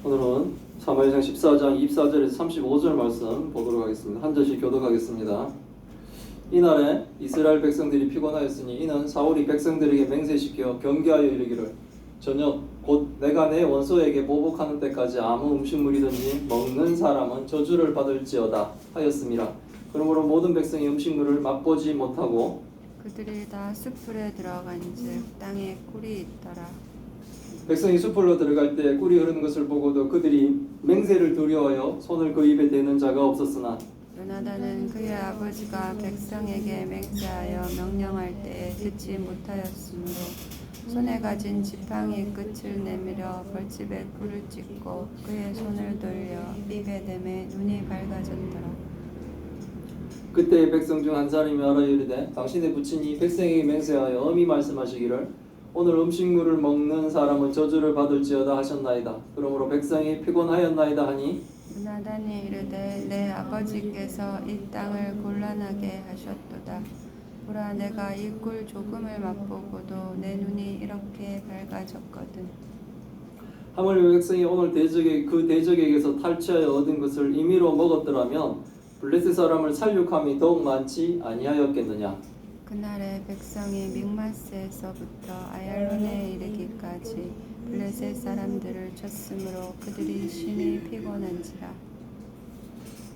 오늘은 사무엘상 14장 24절에서 35절 말씀 보도록 하겠습니다. 한 절씩 교독하겠습니다. 이날에 이스라엘 백성들이 피곤하였으니 이는 사울이 백성들에게 맹세시켜 경계하여 이르기를 저녁 곧 내가 내 원소에게 보복하는 때까지 아무 음식물이든지 먹는 사람은 저주를 받을지어다 하였음이라. 그러므로 모든 백성이 음식물을 맛보지 못하고 그들이 다 숲풀에 들어간즉 땅에 꿀이 있더라. 백성이 숲으로 들어갈 때 꿀이 흐르는 것을 보고도 그들이 맹세를 두려워하여 손을 그 입에 대는 자가 없었으나 요나단은 그의 아버지가 백성에게 맹세하여 명령할 때에 듣지 못하였으므로 손에 가진 지팡이 끝을 내밀어 벌집에 꿀을 찍고 그의 손을 돌려 입에 대매 눈이 밝아졌더라. 그때 백성 중 한 사람이 말하여 이르되 당신의 부친이 백성에게 맹세하여 엄히 말씀하시기를 오늘 음식물을 먹는 사람은 저주를 받을지어다 하셨나이다. 그러므로 백성이 피곤하였나이다 하니 요나단이 이르되 내 아버지께서 이 땅을 곤란하게 하셨도다. 보라 내가 이 꿀 조금을 맛보고도 내 눈이 이렇게 밝아졌거든. 하물며 백성이 오늘 그 대적에게서 탈취하여 얻은 것을 임의로 먹었더라면 블레셋 사람을 살육함이 더욱 많지 아니하였겠느냐. 그날에 백성이 믹마스에서부터 아얄론에 이르기까지 블레셋 사람들을 쳤으므로 그들이 심히 피곤한지라.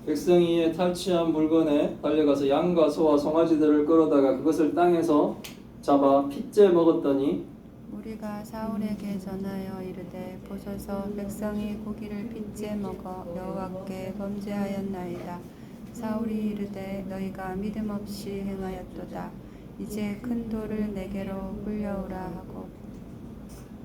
백성이 탈취한 물건에 달려가서 양과 소와 송아지들을 끌어다가 그것을 땅에서 잡아 핏째 먹었더니 우리가 사울에게 전하여 이르되 보소서 백성이 고기를 핏째 먹어 여호와께 범죄하였나이다. 사울이 이르되 너희가 믿음 없이 행하였도다. 이제 큰 돌을 내게로 굴려오라 하고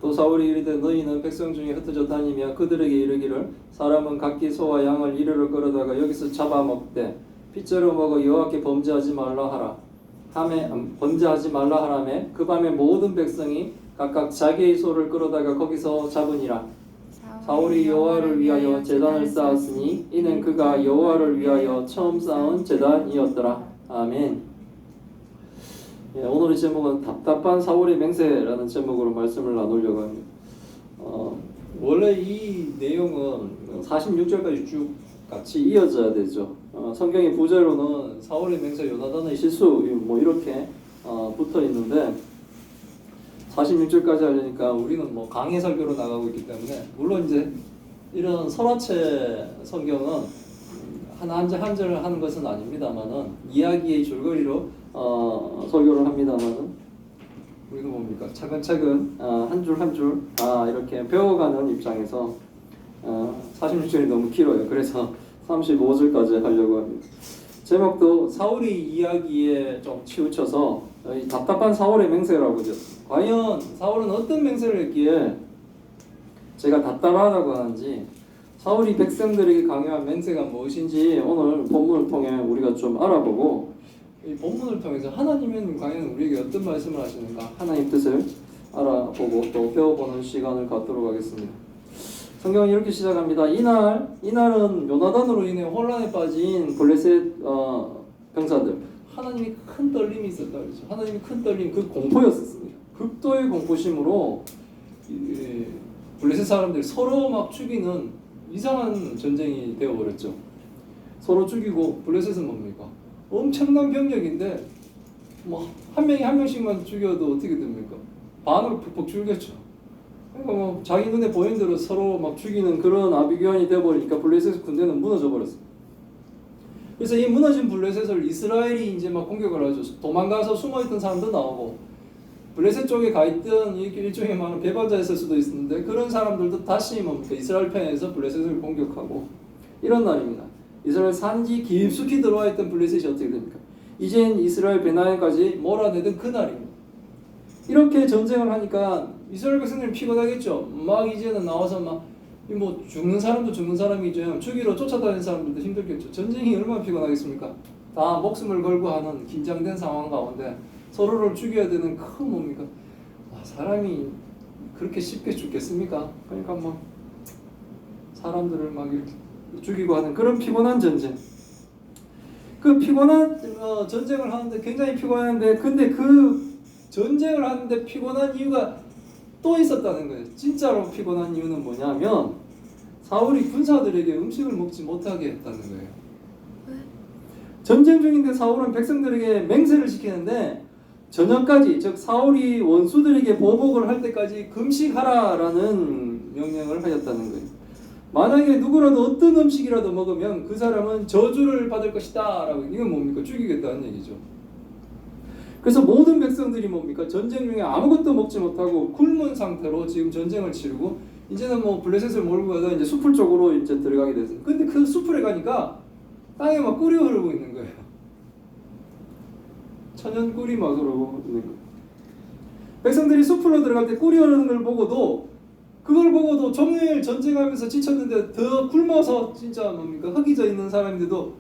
또 사울이 이르되 너희는 백성 중에 흩어져 다니며 그들에게 이르기를 사람은 각기 소와 양을 이르러 끌어다가 여기서 잡아먹되 핏째로 먹어 여호와께 범죄하지 말라 하라매 그 밤에 모든 백성이 각각 자기의 소를 끌어다가 거기서 잡으니라. 사울이 여호와를 위하여 제단을 쌓았으니 이는 그가 여호와를 위하여 처음 쌓은 제단이었더라. 아멘. 오늘의 제목은 답답한 사울의 맹세라는 제목으로 말씀을 나누려고 합니다. 원래 이 내용은 46절까지 쭉 같이 이어져야 되죠. 성경의 부제로는 사울의 맹세, 요나단의 실수 뭐 이렇게 붙어 있는데 46절까지 하려니까 우리는 뭐 강해 설교로 나가고 있기 때문에 물론 이제 이런 설화체 성경은 한 절 하는 것은 아닙니다만은 이야기의 줄거리로 설교를 합니다만은 우리는 뭡니까 차근차근 한 줄 한 줄 이렇게 배워가는 입장에서 46절이 너무 길어요. 그래서 35절까지 하려고 합니다. 제목도 사울의 이야기에 좀 치우쳐서 답답한 사울의 맹세라고 지었습니다. 과연 사울은 어떤 맹세를 했기에 제가 답답하다고 하는지 사울이 백성들에게 강요한 맹세가 무엇인지 오늘 본문을 통해 우리가 좀 알아보고 이 본문을 통해서 하나님은 과연 우리에게 어떤 말씀을 하시는가 하나님 뜻을 알아보고 또 배워보는 시간을 갖도록 하겠습니다. 성경은 이렇게 시작합니다. 이날은 요나단으로 인해 혼란에 빠진 블레셋 병사들 하나님이 큰 떨림이 있었다 그러죠. 하나님이 큰 떨림 그 공포였었습니다. 극도의 공포심으로 블레셋 사람들이 서로 막 죽이는 이상한 전쟁이 되어버렸죠. 서로 죽이고 블레셋은 뭡니까? 엄청난 병력인데 뭐 한 명이 한 명씩만 죽여도 어떻게 됩니까? 반으로 푹푹 줄겠죠. 그러니까 뭐 자기 눈에 보이는 대로 서로 막 죽이는 그런 아비규환이 되어버리니까 블레셋 군대는 무너져 버렸습니다. 그래서 이 무너진 블레셋을 이스라엘이 이제 막 공격을 하죠. 도망가서 숨어있던 사람도 나오고 블레셋 쪽에 가 있던 일종의 많은 배반자였을 수도 있었는데 그런 사람들도 다시 뭡니까 이스라엘 편에서 블레셋을 공격하고 이런 날입니다. 이스라엘 산지 깊숙이 들어와 있던 블레셋이 어떻게 됩니까? 이젠 이스라엘 베나야까지 몰아내던 그 날입니다. 이렇게 전쟁을 하니까 이스라엘 백성들이 피곤하겠죠. 막 이제는 나와서 막 뭐 죽는 사람도 죽는 사람이죠. 죽이러 쫓아다니는 사람들도 힘들겠죠. 전쟁이 얼마나 피곤하겠습니까? 다 목숨을 걸고 하는 긴장된 상황 가운데 서로를 죽여야 되는 큰 뭡니까? 사람이 그렇게 쉽게 죽겠습니까? 그러니까 뭐 사람들을 막 이렇게 죽이고 하는 그런 피곤한 전쟁. 그 피곤한 전쟁을 하는데 굉장히 피곤한데 근데 그 전쟁을 하는데 피곤한 이유가 또 있었다는 거예요. 진짜로 피곤한 이유는 뭐냐면 사울이 군사들에게 음식을 먹지 못하게 했다는 거예요. 전쟁 중인데 사울은 백성들에게 맹세를 시키는데 저녁까지, 즉 사울이 원수들에게 보복을 할 때까지 금식하라라는 명령을 하였다는 거예요. 만약에 누구라도 어떤 음식이라도 먹으면 그 사람은 저주를 받을 것이다 라고. 이건 뭡니까? 죽이겠다는 얘기죠. 그래서 모든 백성들이 뭡니까? 전쟁 중에 아무것도 먹지 못하고 굶은 상태로 지금 전쟁을 치르고 이제는 뭐 블레셋을 몰고 가다 이제 숲을 쪽으로 이제 들어가게 됐어요. 근데 그 숲을 가니까 땅에 막 꿀이 흐르고 있는 거예요. 천연 꿀이 막 흐르고 있는 거예요. 백성들이 숲으로 들어갈 때 꿀이 흐르는 걸 보고도, 그걸 보고도 종일 전쟁하면서 지쳤는데 더 굶어서 진짜 뭡니까? 흙이 져 있는 사람인데도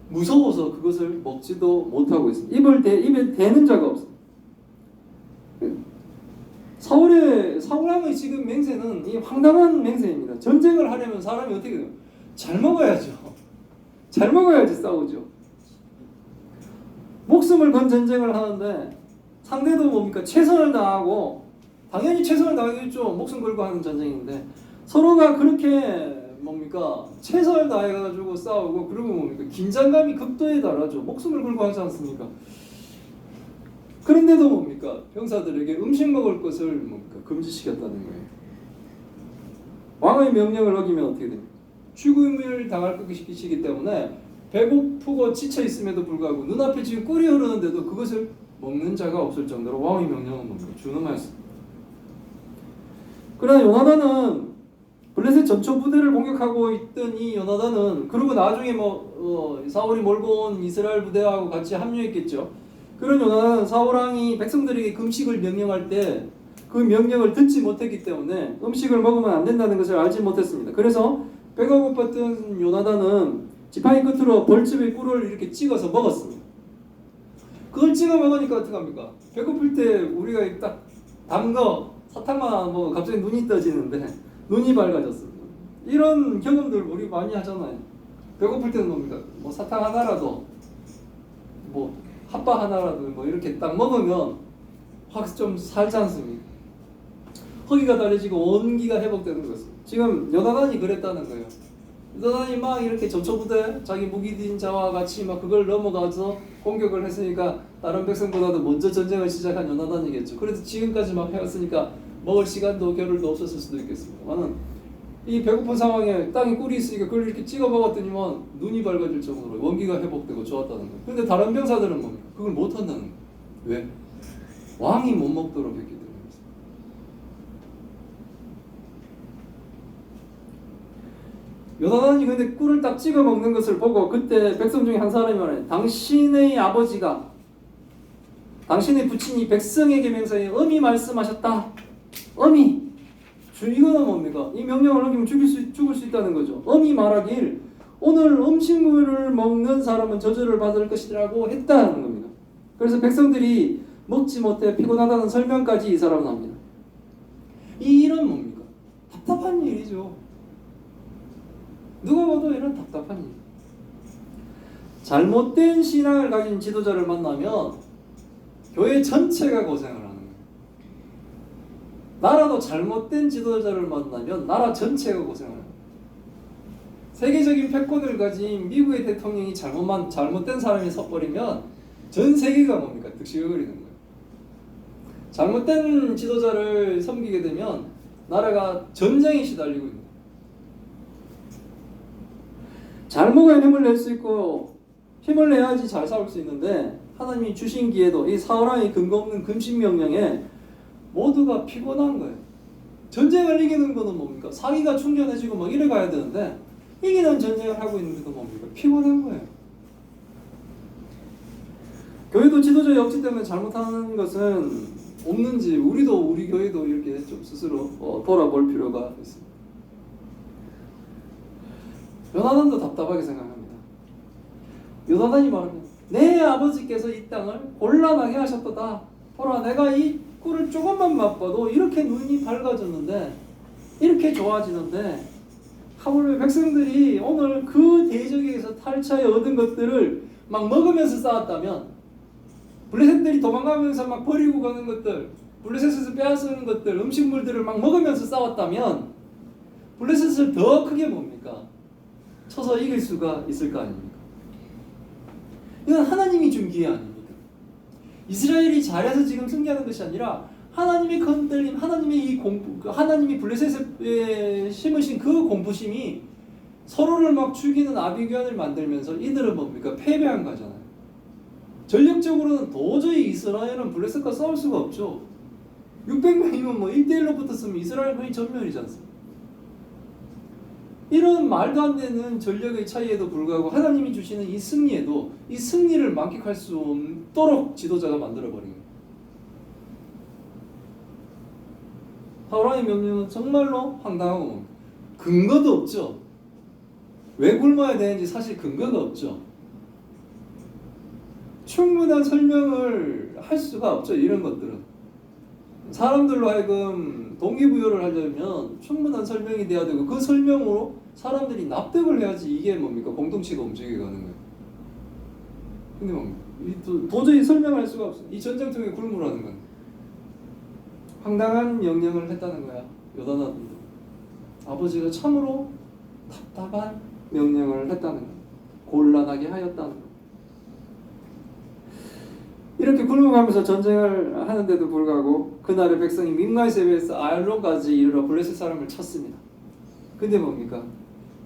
무서워서 그것을 먹지도 못하고 있습니다. 입에 대는 자가 없습니다. 사울왕의 지금 맹세는 이 황당한 맹세입니다. 전쟁을 하려면 사람이 어떻게 돼요? 잘 먹어야죠. 잘 먹어야지 싸우죠. 목숨을 건 전쟁을 하는데 상대도 뭡니까? 최선을 다하고, 당연히 최선을 다하겠죠. 목숨 걸고 하는 전쟁인데 서로가 그렇게 뭡니까? 최선을 다해가지고 싸우고, 그리고 뭡니까? 긴장감이 극도에 달하죠. 목숨을 걸고 하지 않습니까? 그런데도 뭡니까? 병사들에게 음식 먹을 것을 뭡니까? 금지시켰다는 거예요. 왕의 명령을 어기면 어떻게 됩니까? 죽음을 당할 것이기 때문에 배고프고 지쳐 있음에도 불구하고 눈앞에 지금 꿀이 흐르는데도 그것을 먹는 자가 없을 정도로 왕의 명령은 뭡니까? 준엄하였습니다. 그러나 요나단은 블레셋 전초 부대를 공격하고 있던 이 요나단은, 그리고 나중에 사울이 몰고 온 이스라엘 부대하고 같이 합류했겠죠. 그런 요나단은 사울왕이 백성들에게 금식을 명령할 때 그 명령을 듣지 못했기 때문에 음식을 먹으면 안 된다는 것을 알지 못했습니다. 그래서 배가 고팠던 요나단은 지팡이 끝으로 벌집의 꿀을 이렇게 찍어서 먹었습니다. 그걸 찍어 먹으니까 어떡합니까? 배고플 때 우리가 딱 담거 사탕만 뭐 갑자기 눈이 떠지는데 눈이 밝아졌습니다. 이런 경험들 우리 많이 하잖아요. 배고플 때는 뭡니까? 뭐 사탕 하나라도, 뭐 핫바 하나라도 뭐 이렇게 딱 먹으면 확 좀 살지 않습니까? 허기가 달래지고 온기가 회복되는 것입니다. 지금 요나단이 그랬다는 거예요. 요나단이 막 이렇게 전초부대 자기 무기 든 자와 같이 막 그걸 넘어가서 공격을 했으니까 다른 백성보다도 먼저 전쟁을 시작한 요나단이겠죠. 그래서 지금까지 막 해왔으니까 먹을 시간도 겨를도 없었을 수도 있겠습니다. 나는 이 배고픈 상황에 땅에 꿀이 있으니까 그걸 이렇게 찍어 먹었더니만 눈이 밝아질 정도로 원기가 회복되고 좋았다는 거예요. 그런데 다른 병사들은 뭡니까? 그걸 못 한다는 거예요. 왜? 왕이 못 먹도록 했기 때문에. 요나단이 근데 꿀을 딱 찍어 먹는 것을 보고 그때 백성 중에 한 사람이 말해요. 당신의 아버지가, 당신의 부친이 백성에게 맹세해 엄히 말씀하셨다. 엄히. 이거는 뭡니까? 이 명령을 어기면 죽을 수 있다는 거죠. 엄히 말하길 오늘 음식물을 먹는 사람은 저주를 받을 것이라고 했다는 겁니다. 그래서 백성들이 먹지 못해 피곤하다는 설명까지 이 사람은 합니다. 이 일은 뭡니까? 답답한 일이죠. 누가 봐도 이런 답답한 일. 잘못된 신앙을 가진 지도자를 만나면 교회 전체가 고생을 하는 거예요. 나라도 잘못된 지도자를 만나면 나라 전체가 고생을 해요. 세계적인 패권을 가진 미국의 대통령이 잘못된 사람이 섰버리면 전 세계가 뭡니까? 득실거리는 거예요. 잘못된 지도자를 섬기게 되면 나라가 전쟁에 시달리고 있는 거예요. 잘 먹어야 힘을 낼 수 있고 힘을 내야지 잘 싸울 수 있는데 하나님이 주신 기회도 이 사울왕의 근거 없는 금식 명령에 모두가 피곤한 거예요. 전쟁을 이기는 거는 뭡니까? 사기가 충전해지고 막 이래 가야 되는데 이기는 전쟁을 하고 있는데도 뭡니까? 피곤한 거예요. 교회도 지도자의 억지 때문에 잘못하는 것은 없는지 우리 교회도 이렇게 좀 스스로 돌아볼 필요가 있습니다. 요나단도 답답하게 생각합니다. 요나단이 말합니다. 내 아버지께서 이 땅을 곤란하게 하셨도다. 보라, 내가 이 꿀을 조금만 맛봐도 이렇게 눈이 밝아졌는데, 이렇게 좋아지는데, 하물며 백성들이 오늘 그 대적에서 탈취하여 얻은 것들을 막 먹으면서 싸웠다면, 블레셋들이 도망가면서 막 버리고 가는 것들, 블레셋에서 빼앗는 것들, 음식물들을 막 먹으면서 싸웠다면 블레셋을 더 크게 뭡니까? 쳐서 이길 수가 있을 거 아닙니까? 이건 하나님이 준 기회 아닙니까? 이스라엘이 잘해서 지금 승리하는 것이 아니라 하나님의 건들림, 하나님의 이 공부, 하나님이 블레셋에 심으신 그 공부심이 서로를 막 죽이는 아비규환을 만들면서 이들은 뭡니까? 패배한 거잖아요. 전력적으로는 도저히 이스라엘은 블레셋과 싸울 수가 없죠. 600명이면 뭐 1대1로 붙었으면 이스라엘 거의 전멸이지 않습니까? 이런 말도 안 되는 전력의 차이에도 불구하고 하나님이 주시는 이 승리에도 이 승리를 만끽할 수 없도록 지도자가 만들어버린 거예요. 사울왕의 명령은 정말로 황당하고 근거도 없죠. 왜 굶어야 되는지 사실 근거가 없죠. 충분한 설명을 할 수가 없죠. 이런 것들은 사람들로 하여금 동기부여를 하려면 충분한 설명이 돼야 되고 그 설명으로 사람들이 납득을 해야지 이게 뭡니까? 공동체가 움직여가는 거예요. 근데 뭡니까? 도저히 설명할 수가 없어. 이 전쟁통에 굶으라는 건 황당한 명령을 했다는 거야. 요단아들도 아버지가 참으로 답답한 명령을 했다는 거야. 곤란하게 하였다는 거야. 이렇게 굶어가면서 전쟁을 하는데도 불구하고 그날의 백성이 민가에서 아얄론까지 이르러 블레셋 사람을 쳤습니다. 근데 뭡니까?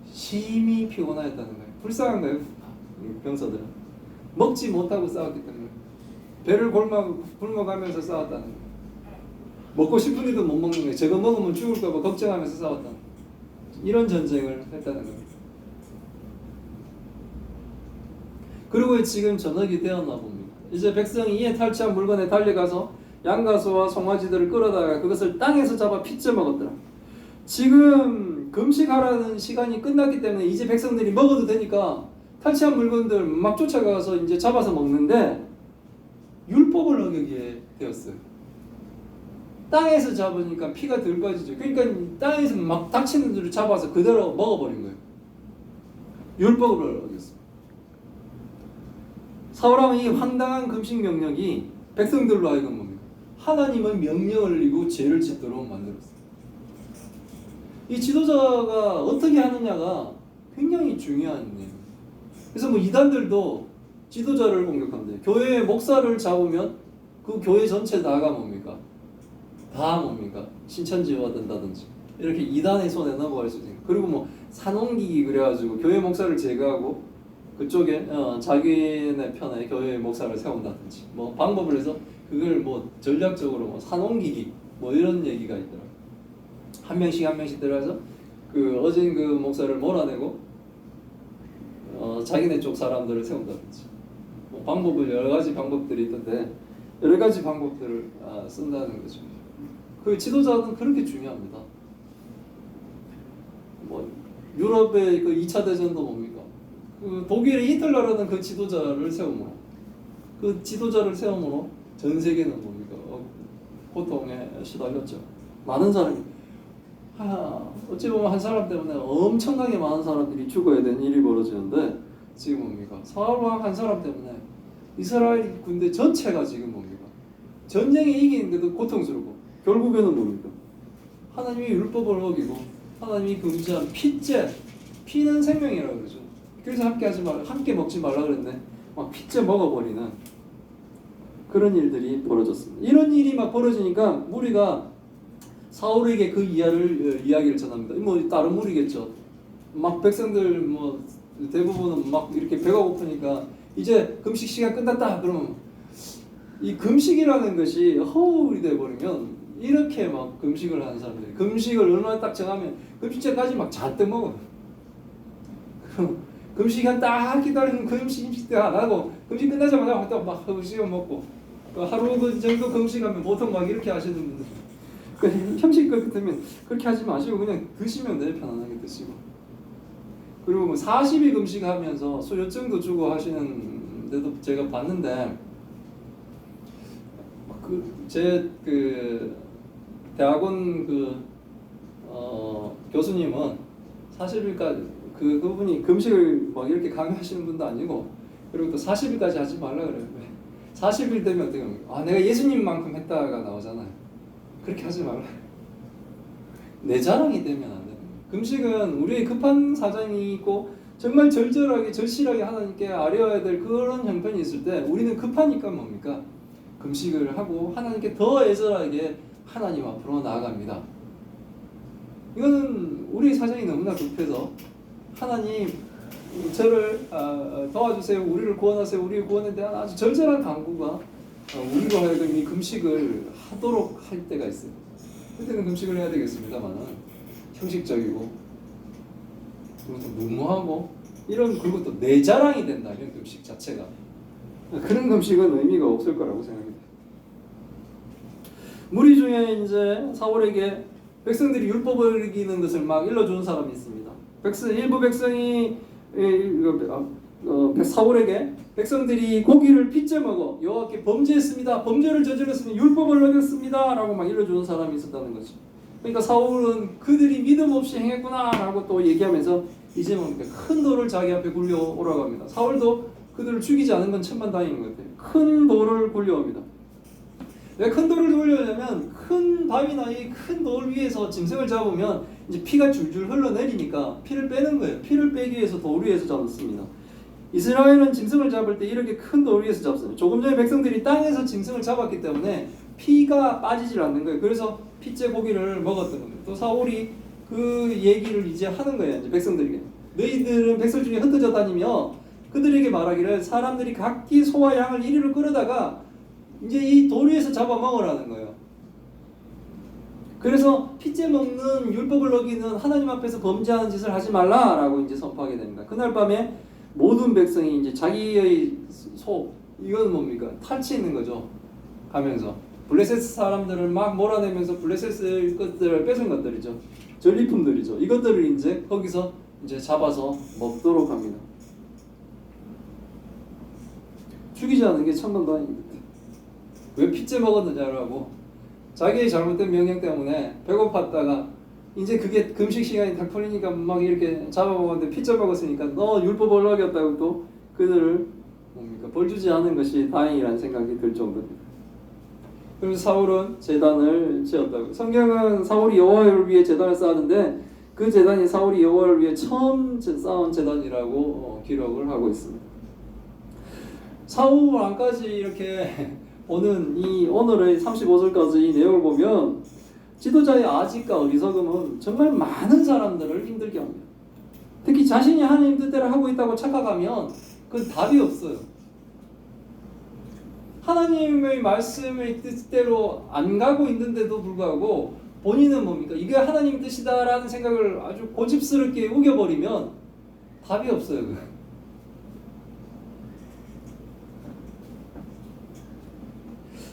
심히 피곤하였다는 거예요. 불쌍한 거예요. 병사들은 먹지 못하고 싸웠기 때문에 배를 굶어가면서 싸웠다는 거예요. 먹고 싶은데도 못 먹는 거예요. 저거 먹으면 죽을까 봐 걱정하면서 싸웠다는 거예요. 이런 전쟁을 했다는 겁니다. 그리고 지금 저녁이 되었나 봅니다. 이제 백성이 이에 탈취한 물건에 달려가서 양가소와 송아지들을 끌어다가 그것을 땅에서 잡아 핏째 먹었더라. 지금 금식하라는 시간이 끝났기 때문에 이제 백성들이 먹어도 되니까 탈취한 물건들 막 쫓아가서 이제 잡아서 먹는데 율법을 어기게 되었어요. 땅에서 잡으니까 피가 덜 빠지죠. 그러니까 땅에서 막 닥치는 들을 잡아서 그대로 먹어버린 거예요. 율법을 어겼어요. 사울왕의 이 황당한 금식 명령이 백성들로 하여금 뭡니까? 하나님의 명령을 이고 죄를 짓도록 만들었어요. 이 지도자가 어떻게 하느냐가 굉장히 중요한 일이에요. 그래서 뭐 이단들도 지도자를 공격합니다. 교회의 목사를 잡으면 그 교회 전체 다가 뭡니까? 다 뭡니까? 신천지화 된다든지 이렇게 이단의 손에 넘어갈 수 있는. 그리고 뭐 산옮기기 그래가지고 교회 목사를 제거하고 그쪽에 자기네 편에 교회 목사를 세운다든지 뭐 방법을 해서 그걸 뭐 전략적으로 뭐 산옮기기 뭐 이런 얘기가 있더라고요. 한 명씩 들어가서 그 어진 그 목사를 몰아내고 자기네 쪽 사람들을 세운다든지 뭐 방법을 여러 가지 방법들이 있던데 여러 가지 방법들을 쓴다는 거죠. 그 지도자는 그렇게 중요합니다. 뭐 유럽의 그 2차 대전도 뭡니까? 그 독일의 히틀러라는 그 지도자를 세움으로 전 세계는 뭡니까? 고통에 시달렸죠. 많은 사람이 어찌 보면 한 사람 때문에 엄청나게 많은 사람들이 죽어야 되는 일이 벌어지는데 지금 뭡니까? 사울왕 한 사람 때문에 이스라엘 군대 전체가 지금 뭡니까? 전쟁에 이기는데도 고통스럽고 결국에는 뭡니까? 하나님이 율법을 어기고 하나님이 금지한 핏째, 피는 생명이라고 그러죠. 그래서 함께 먹지 말라 그랬네. 막 핏째 먹어버리는 그런 일들이 벌어졌습니다. 이런 일이 막 벌어지니까 무리가 사울에게 그 이야기를 전합니다. 뭐 다른 무리겠죠. 막 백성들 뭐 대부분은 막 이렇게 배가 고프니까 이제 금식 시간 끝났다. 그러면 이 금식이라는 것이 허울이 돼버리면 이렇게 막 금식을 하는 사람들이 금식을 얼마나 딱 정하면 금식제까지 막 잔뜩 먹어요. 금식한 딱 기다리는 금식 때 안 하고 금식 끝나자마자 또 막 음식을 먹고 하루 그 정도 금식하면 보통 막 이렇게 하시는 분들 형식 같으면 그렇게 하지 마시고 그냥 드시면 돼요. 편안하게 드시고. 그리고 뭐 40일 금식하면서 수료증도 주고 하시는 데도 제가 봤는데 제 대학원 교수님은 40일까지 그분이 금식을 막 이렇게 강요하시는 분도 아니고 그리고 또 40일까지 하지 말라 그래요. 40일 되면 어떻게 합니까? 내가 예수님만큼 했다가 나오잖아요. 그렇게 하지 말라. 내 자랑이 되면 안 되는 거예요. 금식은 우리의 급한 사정이 있고 정말 절절하게 절실하게 하나님께 아뢰어야 될 그런 형편이 있을 때 우리는 급하니까 뭡니까? 금식을 하고 하나님께 더 애절하게 하나님 앞으로 나아갑니다. 이거는 우리 사정이 너무나 급해서 하나님 저를 도와주세요, 우리를 구원하세요, 우리를 구원에 대한 아주 절절한 간구가 우리로 하여금 이 금식을 하도록 할 때가 있어요. 그때는 금식을 해야 되겠습니다만은 형식적이고 그리고 무모하고 이런, 그리고 또 내 자랑이 된다, 이런 금식 자체가. 그런 금식은 의미가 없을 거라고 생각합니다. 무리 중에 이제 사울에게 백성들이 율법을 어기는 것을 막 일러주는 사람이 있습니다. 일부 백성이 사울에게 백성들이 고기를 빚져 먹어 여호와께 범죄했습니다, 범죄를 저질렀으니 율법을 어겼습니다 라고 막 일러주는 사람이 있었다는 거죠. 그러니까 사울은 그들이 믿음 없이 행했구나 라고 또 얘기하면서 이제 뭡니까? 큰 돌을 자기 앞에 굴려오라고 합니다. 사울도 그들을 죽이지 않은 건 천만다행인 것 같아요. 큰 돌을 굴려옵니다. 왜 큰 돌을 굴려오냐면 큰 바위나 이 큰 돌 위에서 짐승을 잡으면 이제 피가 줄줄 흘러내리니까 피를 빼는 거예요. 피를 빼기 위해서 돌 위에서 잡습니다. 이스라엘은 짐승을 잡을 때 이렇게 큰 돌 위에서 잡습니다. 조금 전에 백성들이 땅에서 짐승을 잡았기 때문에 피가 빠지질 않는 거예요. 그래서 피째 고기를 먹었던 겁니다. 또 사울이 그 얘기를 이제 하는 거예요. 이제 백성들에게 너희들은 백성 중에 흩어져 다니며 그들에게 말하기를 사람들이 각기 소와 양을 이리로 끌어다가 이제 이 돌 위에서 잡아 먹으라는 거예요. 그래서 피째 먹는 율법을 어기는 하나님 앞에서 범죄하는 짓을 하지 말라라고 이제 선포하게 됩니다. 그날 밤에 모든 백성이 이제 자기의 소, 이건 뭡니까? 탈취했는 거죠. 가면서 블레셋 사람들을 막 몰아내면서 블레셋의 것들을 뺏은 것들이죠. 전리품들이죠. 이것들을 이제 거기서 이제 잡아서 먹도록 합니다. 죽이지 않은 게 천만다행입니다. 왜 피째 먹었느냐라고 자기의 잘못된 명령 때문에 배고팠다가 이제 그게 금식 시간이 딱 풀리니까 막 이렇게 잡아먹었는데 피째 먹었으니까 너 율법을 어겼다고 또 그들을 뭡니까? 벌 주지 않은 것이 다행이라는 생각이 들 정도입니다. 그래서 사울은 제단을 지었다고. 성경은 사울이 여호와를 위해 제단을 쌓았는데 그 제단이 사울이 여호와를 위해 처음 쌓은 제단이라고 기록을 하고 있습니다. 사울 왕까지 이렇게 보는 이 오늘의 35절까지 이 내용을 보면 지도자의 아직과 어리석음은 정말 많은 사람들을 힘들게 합니다. 특히 자신이 하나님 뜻대로 하고 있다고 착각하면 그건 답이 없어요. 하나님의 말씀의 뜻대로 안 가고 있는데도 불구하고 본인은 뭡니까? 이게 하나님 뜻이다라는 생각을 아주 고집스럽게 우겨버리면 답이 없어요.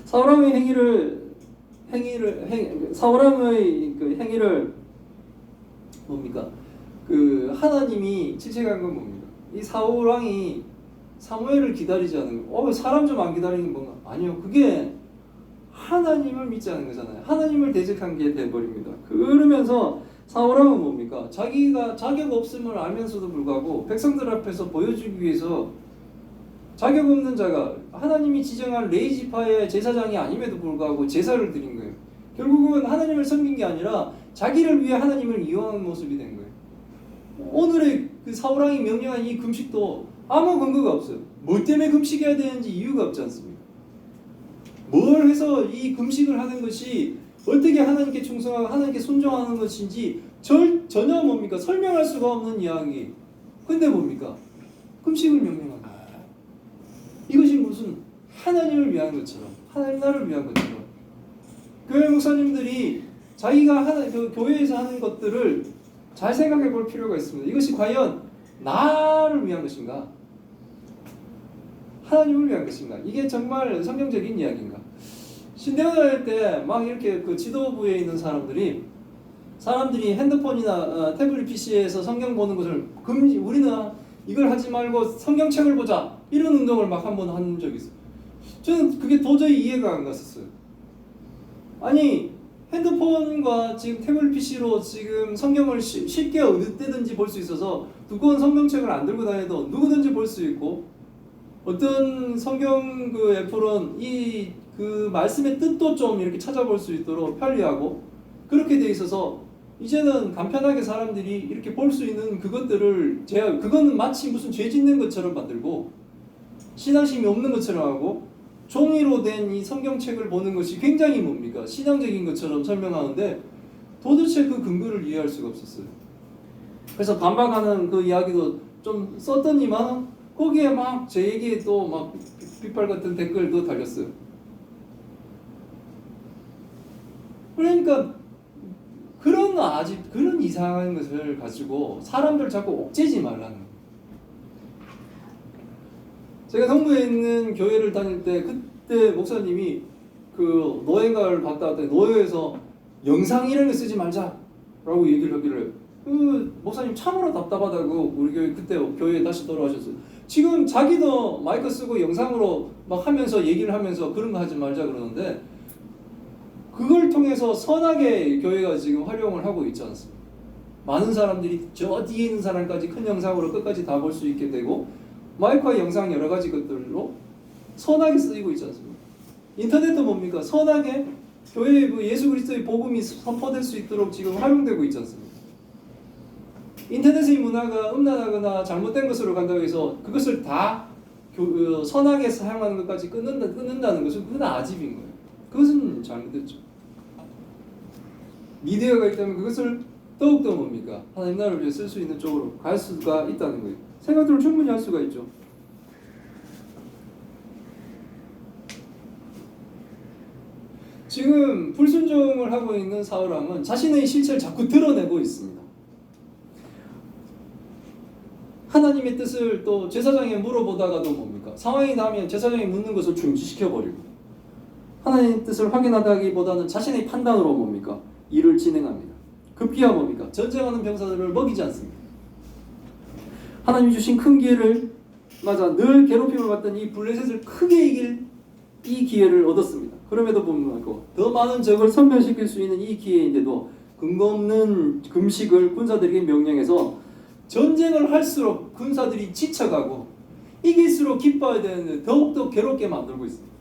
사울왕의 사울왕의 그 행위를 뭡니까? 그 하나님이 질책한 건 뭡니까? 이 사울왕이 사무엘을 기다리지 않은 거. 사람 좀 안 기다리는 게 뭔가? 아니요. 그게 하나님을 믿지 않은 거잖아요. 하나님을 대적한 게 돼버립니다. 그러면서 사울왕은 뭡니까? 자기가 자격 없음을 알면서도 불구하고 백성들 앞에서 보여주기 위해서 자격 없는 자가 하나님이 지정한 레이지파의 제사장이 아님에도 불구하고 제사를 드린 거예요. 결국은 하나님을 섬긴 게 아니라 자기를 위해 하나님을 이용하는 모습이 된 거예요. 오늘의 그 사울왕이 명령한 이 금식도 아무 근거가 없어요. 뭐 때문에 금식해야 되는지 이유가 없지 않습니까? 뭘 해서 이 금식을 하는 것이 어떻게 하나님께 충성하고 하나님께 순종하는 것인지 전혀 뭡니까? 설명할 수가 없는 이야기. 근데 뭡니까? 금식을 명령합니다. 이것이 무슨 하나님을 위한 것처럼, 하나님 나라를 위한 것처럼. 교회 목사님들이 자기가 교회에서 하는 것들을 잘 생각해 볼 필요가 있습니다. 이것이 과연 나를 위한 것인가? 하나님을 위한 것인가? 이게 정말 성경적인 이야기인가? 신대원할 때 막 이렇게 그 지도부에 있는 사람들이 핸드폰이나 태블릿 PC에서 성경 보는 것을 우리는 이걸 하지 말고 성경책을 보자 이런 운동을 막 한 번 한 적이 있어요. 저는 그게 도저히 이해가 안 갔었어요. 아니 핸드폰과 지금 태블릿 PC로 지금 성경을 쉽게 어느 때든지 볼 수 있어서 두꺼운 성경책을 안 들고 다녀도 누구든지 볼 수 있고 어떤 성경 그 애플은 이 그 말씀의 뜻도 좀 이렇게 찾아볼 수 있도록 편리하고 그렇게 돼 있어서 이제는 간편하게 사람들이 이렇게 볼 수 있는 그것들을 그거는 마치 무슨 죄 짓는 것처럼 만들고 신앙심이 없는 것처럼 하고 종이로 된 이 성경책을 보는 것이 굉장히 뭡니까? 신앙적인 것처럼 설명하는데 도대체 그 근거를 이해할 수가 없었어요. 그래서 반박하는 그 이야기도 좀 썼더니만 거기에 막 제 얘기에 또 막 빗발 같은 댓글도 달렸어요. 그러니까 그런 이상한 것을 가지고 사람들 자꾸 옥죄지 말라는 거예요. 제가 동부에 있는 교회를 다닐 때 그때 목사님이 그 노예가를 갔다 왔더니 노예에서 영상 이런 거 쓰지 말자라고 얘기를 하길래 그 목사님 참으로 답답하다고 우리 교회 그때 교회에 다시 돌아오셨어요. 지금 자기도 마이크 쓰고 영상으로 막 하면서 얘기를 하면서 그런 거 하지 말자 그러는데 그걸 통해서 선하게 교회가 지금 활용을 하고 있지 않습니까? 많은 사람들이 저 뒤에 있는 사람까지 큰 영상으로 끝까지 다 볼 수 있게 되고 마이크와 영상 여러 가지 것들로 선하게 쓰이고 있지 않습니까? 인터넷도 뭡니까? 선하게 교회의 그 예수 그리스도의 복음이 선포될 수 있도록 지금 활용되고 있지 않습니까? 인터넷의 문화가 음란하거나 잘못된 것으로 간다고 해서 그것을 다 선하게 사용하는 것까지 끊는다는 것은 그건 아집인 거예요. 그것은 잘못됐죠. 미디어가 있다면 그것을 더욱더 뭡니까? 하나님 나라를 위해 쓸 수 있는 쪽으로 갈 수가 있다는 거예요. 생각들을 충분히 할 수가 있죠. 지금 불순종을 하고 있는 사울왕은 자신의 실체를 자꾸 드러내고 있습니다. 하나님의 뜻을 또 제사장에 물어보다가도 뭡니까? 상황이 나면 제사장이 묻는 것을 중지시켜버리고 하나님의 뜻을 확인하다기보다는 자신의 판단으로 뭡니까? 일을 진행합니다. 급기야 뭡니까? 전쟁하는 병사들을 먹이지 않습니다. 하나님이 주신 큰 기회를 맞아 늘 괴롭힘을 받던 이 블레셋을 크게 이길 이 기회를 얻었습니다. 그럼에도 불구하고 더 많은 적을 섬멸시킬 수 있는 이 기회인데도 근거 없는 금식을 군사들에게 명령해서 전쟁을 할수록 군사들이 지쳐가고 이길수록 기뻐해야 되는데 더욱더 괴롭게 만들고 있습니다.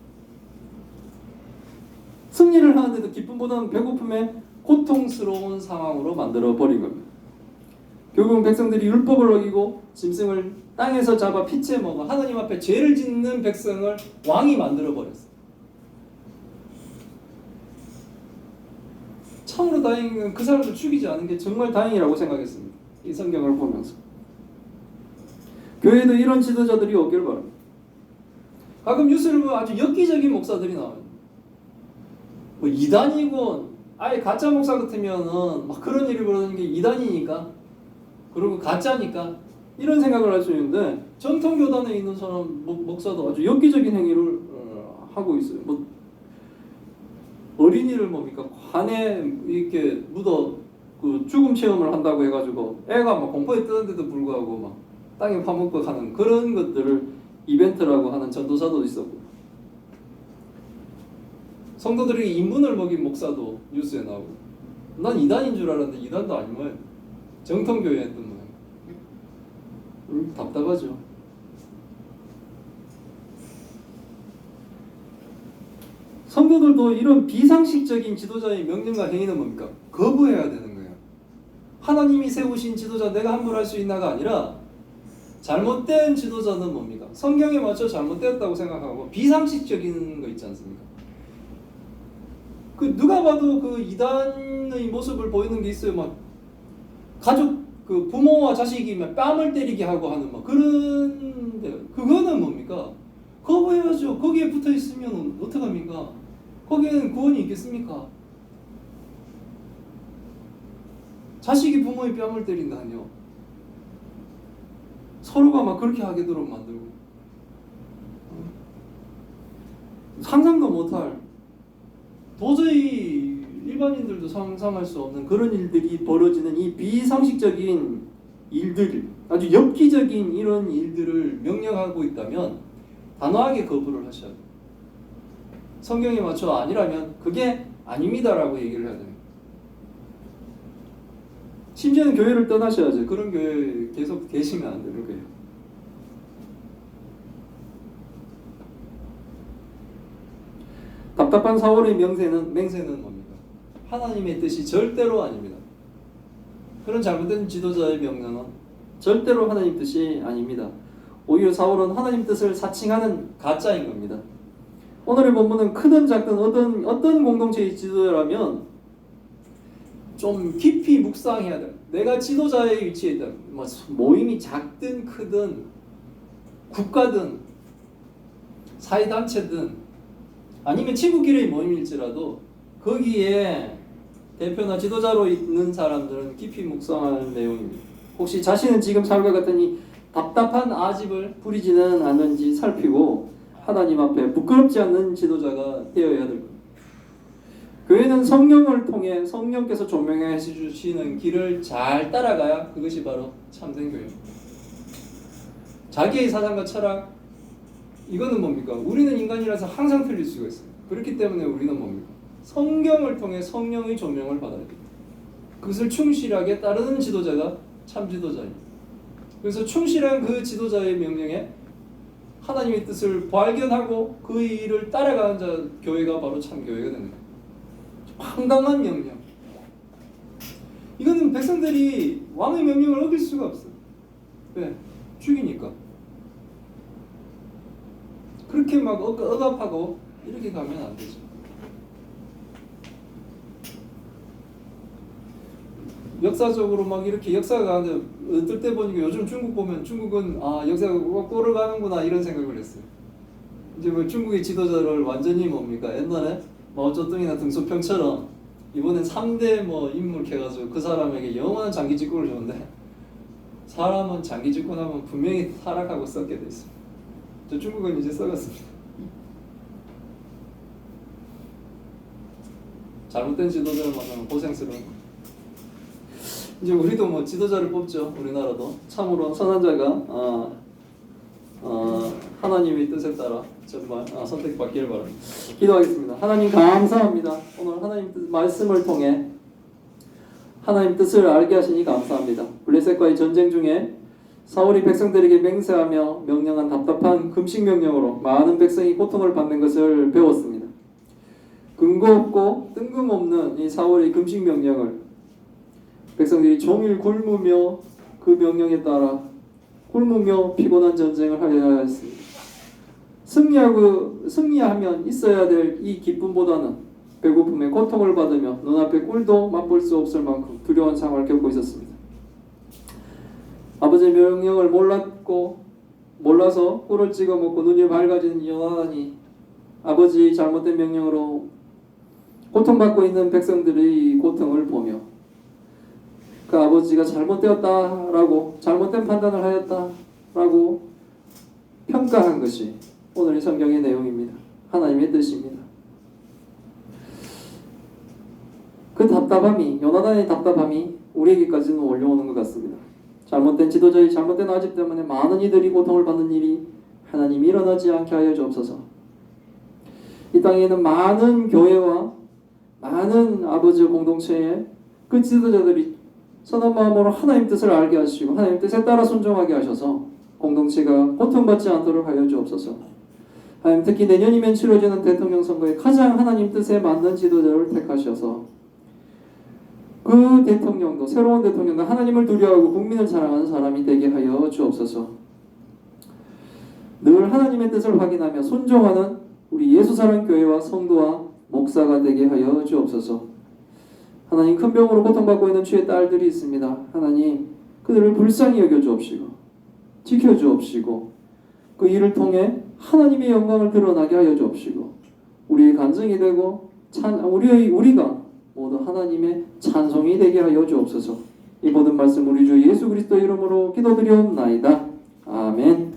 승리를 하는데도 기쁨보다는 배고픔에 고통스러운 상황으로 만들어 버린 겁니다. 결국은 백성들이 율법을 어기고 짐승을 땅에서 잡아 피째 먹어 하나님 앞에 죄를 짓는 백성을 왕이 만들어 버렸어요. 참으로 다행인 건 그 사람을 죽이지 않은 게 정말 다행이라고 생각했습니다. 이 성경을 보면서 교회에도 이런 지도자들이 없길 바랍니다. 가끔 뉴스를 보면 아주 엽기적인 목사들이 나와요. 뭐 이단이고 아예 가짜 목사 같으면은 막 그런 일을 벌이는 게 이단이니까 그리고 가짜니까 이런 생각을 할 수 있는데 정통 교단에 있는 사람 목사도 아주 엽기적인 행위를 하고 있어요. 뭐 어린이를 뭡니까 관에 이렇게 묻어 그 죽음 체험을 한다고 해가지고 애가 막 공포에 뜨는데도 불구하고 막 땅에 파묻고 가는 그런 것들을 이벤트라고 하는 전도사도 있었고 성도들에게 인분을 먹인 목사도 뉴스에 나오고 난 이단인 줄 알았는데 이단도 아닌 거예요. 정통교회였던 거예요. 답답하죠. 성도들도 이런 비상식적인 지도자의 명령과 행위는 뭡니까? 거부해야 되는 거예요. 하나님이 세우신 지도자 내가 함부로 할 수 있나가 아니라 잘못된 지도자는 뭡니까? 성경에 맞춰 잘못되었다고 생각하고 비상식적인 거 있지 않습니까? 그 누가 봐도 그 이단의 모습을 보이는 게 있어요. 막 가족 그 부모와 자식이 막 뺨을 때리게 하고 하는 막 그런데 그거는 뭡니까? 거부해야죠. 거기에 붙어 있으면 어떡합니까? 거기에는 구원이 있겠습니까? 자식이 부모의 뺨을 때린다니요. 서로가 막 그렇게 하게도록 만들고 상상도 못할 도저히 일반인들도 상상할 수 없는 그런 일들이 벌어지는 이 비상식적인 일들, 아주 엽기적인 이런 일들을 명령하고 있다면 단호하게 거부를 하셔야 돼요. 성경에 맞춰 아니라면 그게 아닙니다라고 얘기를 해야 됩니다. 심지어는 교회를 떠나셔야죠. 그런 교회에 계속 계시면 안 되는 거예요. 답답한 사울의 맹세는 뭡니까? 하나님의 뜻이 절대로 아닙니다. 그런 잘못된 지도자의 명령은 절대로 하나님 뜻이 아닙니다. 오히려 사울은 하나님 뜻을 사칭하는 가짜인 겁니다. 오늘의 본문은 크든 작든 어떤 공동체의 지도자라면 좀 깊이 묵상해야 돼. 내가 지도자의 위치에 있다. 뭐 모임이 작든 크든 국가든 사회단체든 아니면 친구끼리의 모임일지라도 거기에 대표나 지도자로 있는 사람들은 깊이 묵상할 내용입니다. 혹시 자신은 지금 삶과 같은 이 답답한 아집을 부리지는 않는지 살피고 하나님 앞에 부끄럽지 않는 지도자가 되어야 될 겁니다. 교회는 성령을 통해 성령께서 조명해 주시는 길을 잘 따라가야 그것이 바로 참된 교회입니다. 자기의 사상과 철학, 이거는 뭡니까? 우리는 인간이라서 항상 틀릴 수가 있어요. 그렇기 때문에 우리는 뭡니까? 성경을 통해 성령의 조명을 받아야 됩니다. 그것을 충실하게 따르는 지도자가 참 지도자입니다. 그래서 충실한 그 지도자의 명령에 하나님의 뜻을 발견하고 그 일을 따라가는 자, 교회가 바로 참 교회가 되는 거예요. 황당한 명령. 이거는 백성들이 왕의 명령을 어길 수가 없어요. 왜? 죽이니까. 그렇게 막 억압하고 이렇게 가면 안 되죠. 역사적으로 막 이렇게 역사가 가는데 어떨 때 보니까 요즘 중국 보면 중국은 역사가 꼬를 가는구나 이런 생각을 했어요. 이제 뭐 중국의 지도자를 완전히 뭡니까? 옛날에 마오쩌둥이나 등소평처럼 이번엔 3대 뭐 인물 해가지고 그 사람에게 영원한 장기 집권을 줬는데 사람은 장기 집권하면 분명히 타락하고 썩게 돼 있습니다. 저 중국은 이제 썩었습니다. 잘못된 지도자를 만나면 고생스러운 거. 이제 우리도 뭐 지도자를 뽑죠. 우리나라도 참으로 선한 자가 하나님의 뜻에 따라 정말 선택받기를 바랍니다. 기도하겠습니다. 하나님 감사합니다. 오늘 하나님 뜻 말씀을 통해 하나님 뜻을 알게 하시니 감사합니다. 블레셋과의 전쟁 중에 사울이 백성들에게 맹세하며 명령한 답답한 금식 명령으로 많은 백성이 고통을 받는 것을 배웠습니다. 근거 없고 뜬금없는 이 사울의 금식 명령을 백성들이 종일 굶으며 그 명령에 따라 굶으며 피곤한 전쟁을 하여야 했습니다. 승리하면 있어야 될 이 기쁨보다는 배고픔에 고통을 받으며 눈앞에 꿀도 맛볼 수 없을 만큼 두려운 상황을 겪고 있었습니다. 아버지의 명령을 몰라서 꿀을 찍어 먹고 눈이 밝아진 요나단이 아버지의 잘못된 명령으로 고통받고 있는 백성들의 고통을 보며 그 아버지가 잘못되었다라고 잘못된 판단을 하였다라고 평가한 것이 오늘의 성경의 내용입니다. 하나님의 뜻입니다. 그 답답함이 요나단의 답답함이 우리에게까지는 올려오는 것 같습니다. 잘못된 지도자의 잘못된 아집 때문에 많은 이들이 고통을 받는 일이 하나님 일어나지 않게 하여 주옵소서. 이 땅에는 많은 교회와 많은 아버지 공동체에 그 지도자들이 선한 마음으로 하나님 뜻을 알게 하시고 하나님 뜻에 따라 순종하게 하셔서 공동체가 고통받지 않도록 하여 주옵소서. 하나님 특히 내년이면 치러지는 대통령 선거에 가장 하나님 뜻에 맞는 지도자를 택하셔서 그 대통령도 새로운 대통령도 하나님을 두려워하고 국민을 사랑하는 사람이 되게 하여 주옵소서. 늘 하나님의 뜻을 확인하며 순종하는 우리 예수사랑 교회와 성도와 목사가 되게 하여 주옵소서. 하나님 큰 병으로 고통받고 있는 주의 딸들이 있습니다. 하나님 그들을 불쌍히 여겨 주옵시고 지켜 주옵시고 그 일을 통해 하나님의 영광을 드러나게 하여 주옵시고 우리의 간증이 되고 우리가 모두 하나님의 찬송이 되게 하여 주옵소서. 이 모든 말씀 우리 주 예수 그리스도 이름으로 기도드리옵나이다. 아멘.